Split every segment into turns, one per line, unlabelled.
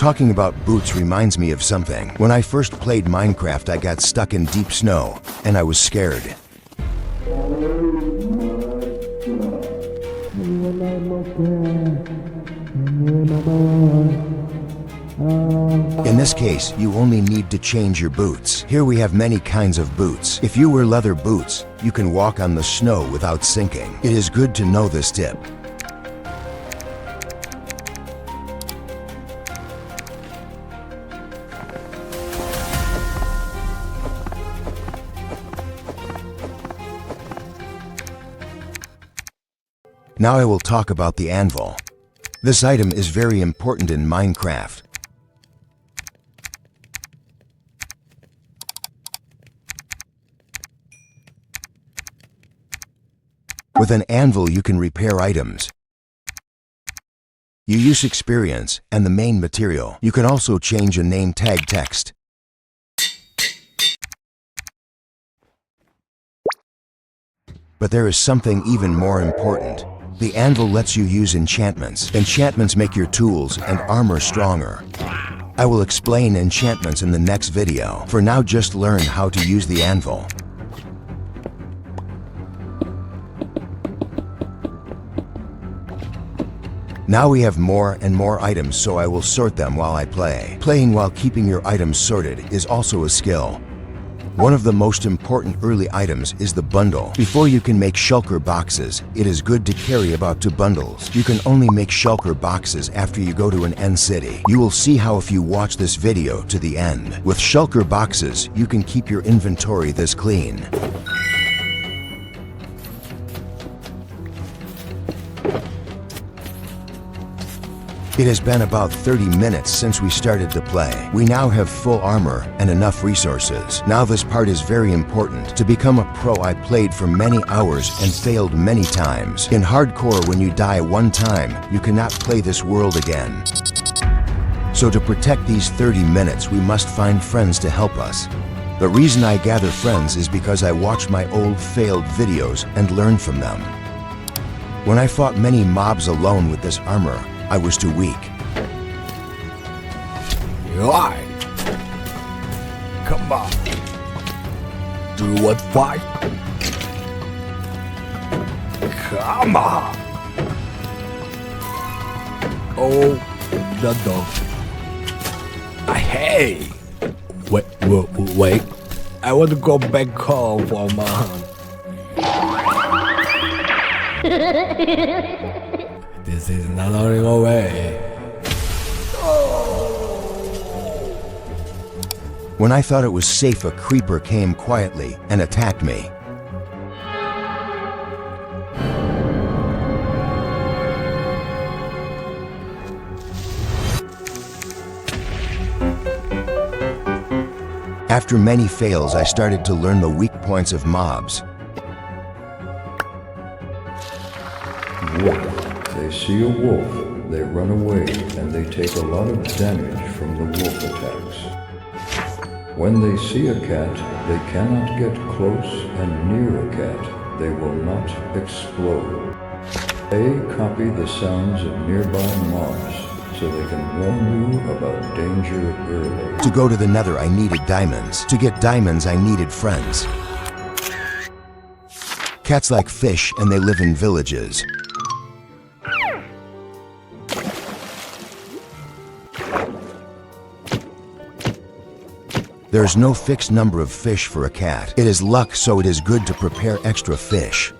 Talking about boots reminds me of something. When I first played Minecraft, I got stuck in deep snow, and I was scared. In this case, you only need to change your boots. Here we have many kinds of boots. If you wear leather boots, you can walk on the snow without sinking. It is good to know this tip. Now I will talk about the anvil. This item is very important in Minecraft. With an anvil you can repair items. You use experience and the main material. You can also change a name tag text. But there is something even more important. The anvil lets you use enchantments. Enchantments make your tools and armor stronger. I will explain enchantments in the next video. For now, just learn how to use the anvil. Now we have more and more items, so I will sort them while I play. Playing while keeping your items sorted is also a skill. One of the most important early items is the bundle. Before you can make shulker boxes, it is good to carry about 2 bundles. You can only make shulker boxes after you go to an end city. You will see how if you watch this video to the end. With shulker boxes, you can keep your inventory this clean. It has been about 30 minutes since we started to play. We now have full armor and enough resources. Now this part is very important. To become a pro, I played for many hours and failed many times. In hardcore, when you die one time, you cannot play this world again. So to protect these 30 minutes, we must find friends to help us. The reason I gather friends is because I watch my old failed videos and learn from them. When I fought many mobs alone with this armor, I was too weak.
Right. Come on. Do you want fight? Come on. Oh, no. Hey. Wait. I want to go back home for my hunt. This is not only a way.
When I thought it was safe, a creeper came quietly and attacked me. After many fails, I started to learn the weak points of mobs.
They see a wolf, they run away, and they take a lot of damage from the wolf attacks. When they see a cat, they cannot get close, and near a cat, they will not explode. They copy the sounds of nearby mobs, so they can warn you about danger early.
To go to the Nether, I needed diamonds. To get diamonds, I needed friends. Cats like fish, and they live in villages. There is no fixed number of fish for a cat. It is luck, so it is good to prepare extra fish.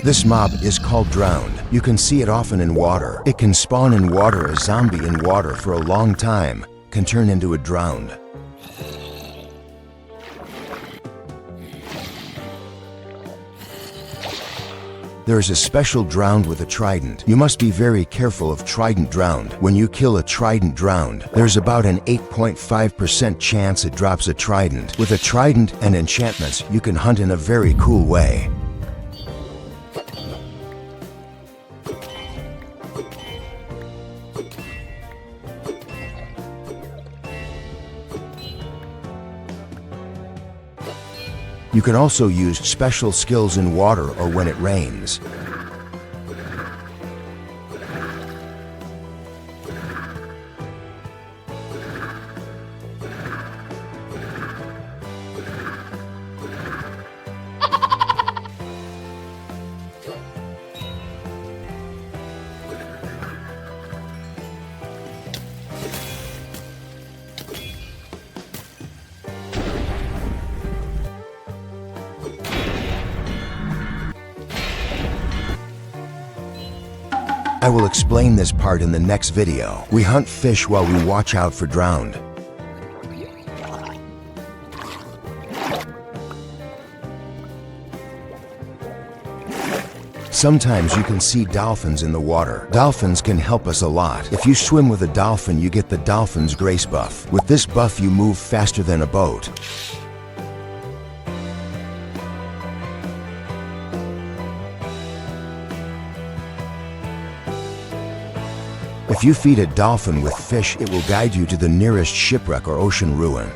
This mob is called drowned. You can see it often in water. It can spawn in water. A zombie in water for a long time can turn into a drowned. There is a special drowned with a trident. You must be very careful of trident drowned. When you kill a trident drowned, there's about an 8.5% chance it drops a trident. With a trident and enchantments, you can hunt in a very cool way. You can also use special skills in water or when it rains. I will explain this part in the next video. We hunt fish while we watch out for drowned. Sometimes you can see dolphins in the water. Dolphins can help us a lot. If you swim with a dolphin, you get the dolphin's grace buff. With this buff, you move faster than a boat. If you feed a dolphin with fish, it will guide you to the nearest shipwreck or ocean ruin.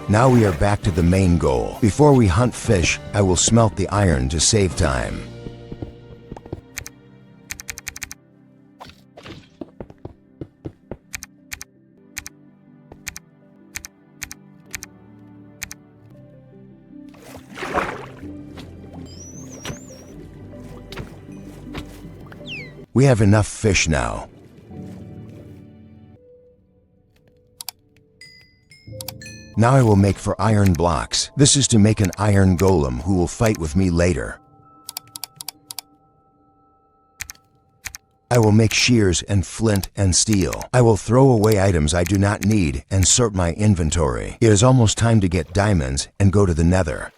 Now we are back to the main goal. Before we hunt fish, I will smelt the iron to save time. We have enough fish now. Now I will make for iron blocks. This is to make an iron golem who will fight with me later. I will make shears and flint and steel. I will throw away items I do not need and sort my inventory. It is almost time to get diamonds and go to the Nether.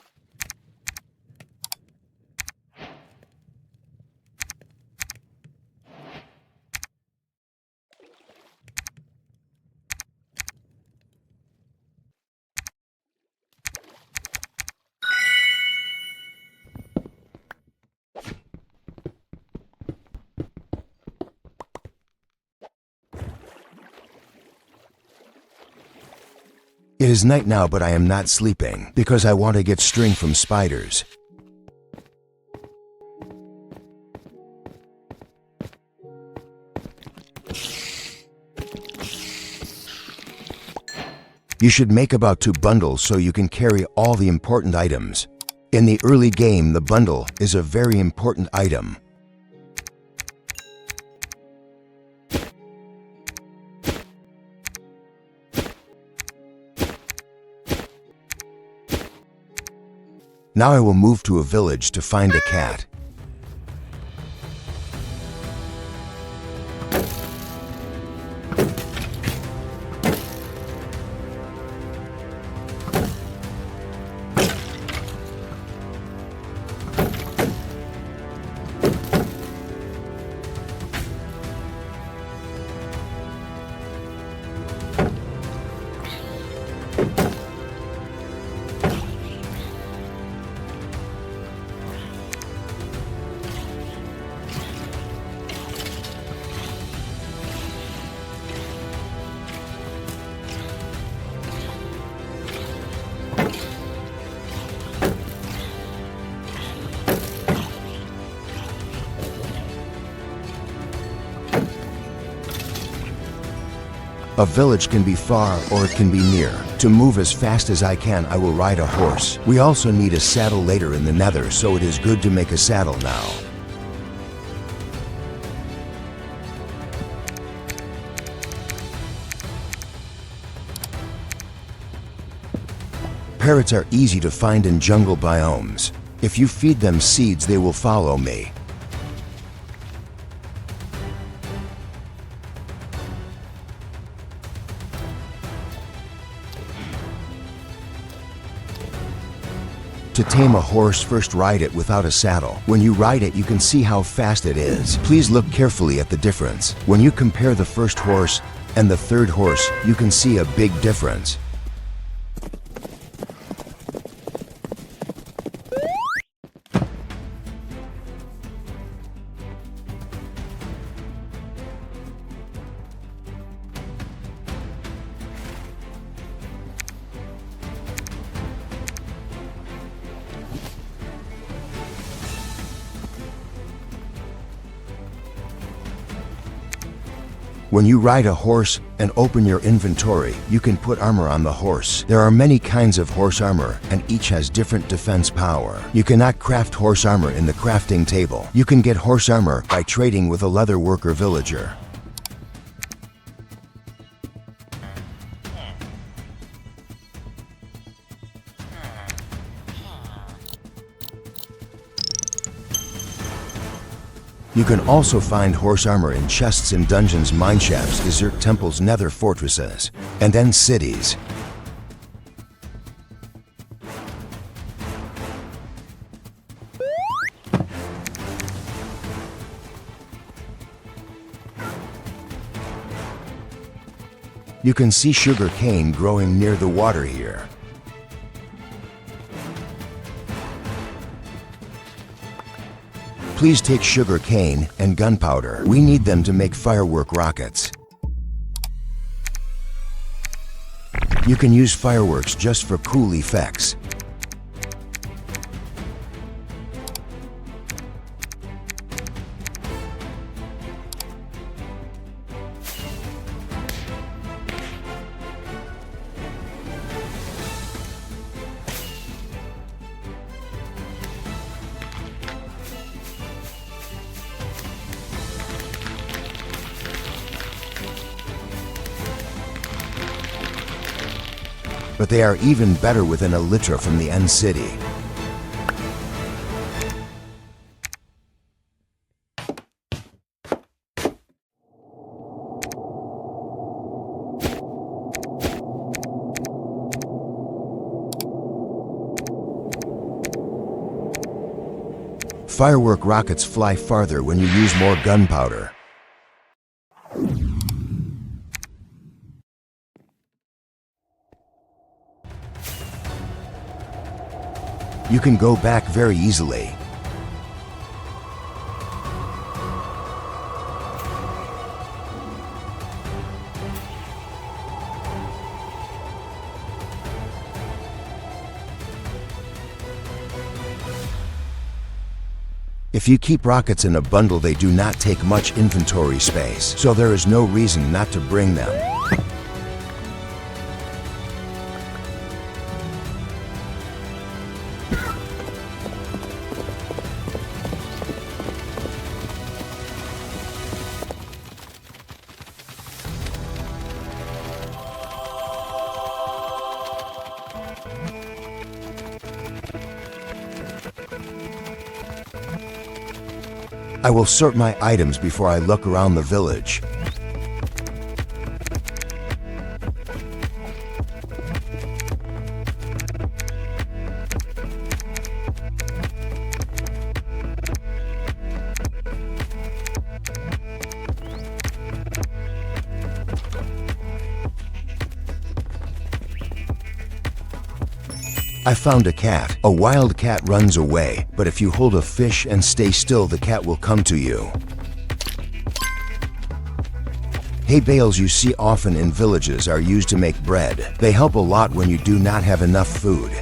It is night now, but I am not sleeping because I want to get string from spiders. You should make about 2 bundles so you can carry all the important items. In the early game, the bundle is a very important item. Now I will move to a village to find a cat. A village can be far or it can be near. To move as fast as I can, I will ride a horse. We also need a saddle later in the Nether, so it is good to make a saddle now. Parrots are easy to find in jungle biomes. If you feed them seeds, they will follow me. To tame a horse, first ride it without a saddle. When you ride it, you can see how fast it is. Please look carefully at the difference. When you compare the first horse and the third horse, you can see a big difference. When you ride a horse and open your inventory, you can put armor on the horse. There are many kinds of horse armor, and each has different defense power. You cannot craft horse armor in the crafting table. You can get horse armor by trading with a leather worker villager. You can also find horse armor in chests in dungeons, mineshafts, desert temples, nether fortresses, and then cities. You can see sugar cane growing near the water here. Please take sugar cane and gunpowder. We need them to make firework rockets. You can use fireworks just for cool effects. But they are even better with an elytra from the end city. Firework rockets fly farther when you use more gunpowder. You can go back very easily. If you keep rockets in a bundle, they do not take much inventory space, so there is no reason not to bring them. I will sort my items before I look around the village. I found a cat. A wild cat runs away, but if you hold a fish and stay still, the cat will come to you. Hay bales you see often in villages are used to make bread. They help a lot when you do not have enough food.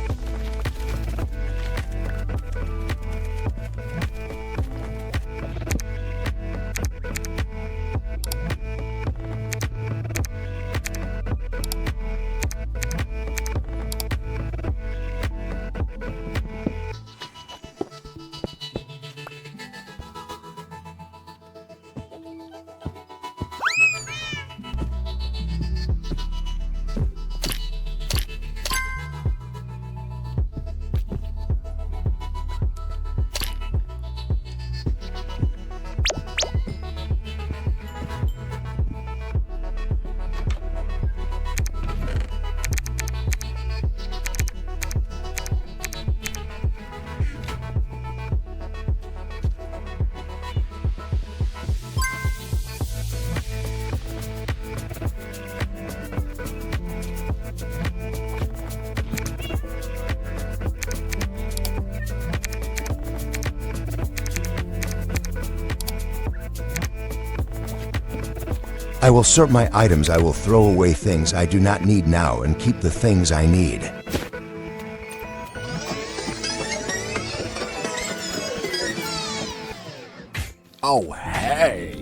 I will sort my items. I will throw away things I do not need now and keep the things I need.
Oh, hey!